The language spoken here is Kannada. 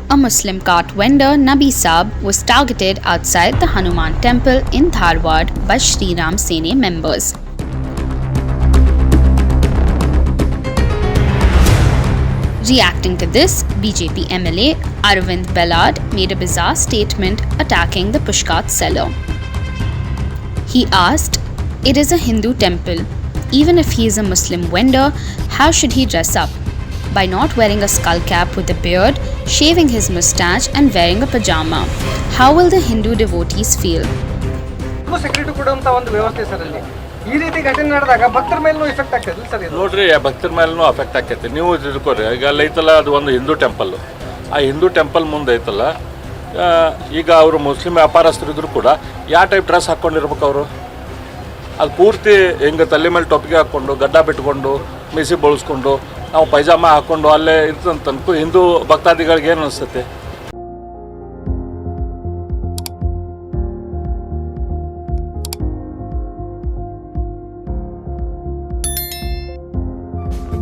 A Muslim cart vendor, Nabi Saab, was targeted outside the Hanuman temple in Dharwad by Shri Ram Sene members. Reacting to this, BJP MLA Arvind Bellad made a bizarre statement attacking the pushcart seller. He asked, "It is a Hindu temple. Even if he is a Muslim vendor, how should he dress up? By not wearing a skull cap with a beard, shaving his mustache and wearing a pajama. How will the Hindu devotees feel?" Security ಕೊಡುವಂತ ಒಂದು ವ್ಯವಸ್ಥೆ ಸರ್ ಅಲ್ಲಿ ಈ ರೀತಿ ಘಟನೆ ನಡೆದಾಗ ಭಕ್ತರ ಮೇಲೂ ಎಫೆಕ್ಟ್ ಆಗ್ತದೆ ಸರ್ ಇದು ನೋಡ್ರಿ ಭಕ್ತರ ಮೇಲೂ ಅಫೆಕ್ಟ್ ಆಕೈತಿ. ನೀವು ತಿಳ್ಕೊರಿ, ಈಗ ಅಲ್ಲಿ ಐತಲ್ಲ ಅದು ಒಂದು ಹಿಂದೂ ಟೆಂಪಲ್. ಆ ಹಿಂದೂ ಟೆಂಪಲ್ ಮುಂದೆ ಐತಲ್ಲ, ಈಗ ಅವರು ಮುಸ್ಲಿಂ ವ್ಯಾಪಾರಸ್ಥರಿದ್ರು ಕೂಡ ಯಾವ ಟೈಪ್ ಡ್ರೆಸ್ ಹಾಕ್ಕೊಂಡಿರ್ಬೇಕು ಅವರು? ಅದು ಪೂರ್ತಿ ಹಿಂಗೆ ತಲೆ ಮೇಲೆ ಟೊಪ್ಪಿಗೆ ಹಾಕ್ಕೊಂಡು ಗಡ್ಡ ಬಿಟ್ಕೊಂಡು ಮೀಸಿ ಬಳಸ್ಕೊಂಡು ನಾವು ಪೈಜಾಮ ಹಾಕ್ಕೊಂಡು ಅಲ್ಲೇ ಇರ್ತಂತ ಹಿಂದೂ ಭಕ್ತಾದಿಗಳಿಗೆ ಏನು ಅನಿಸ್ತೈತೆ?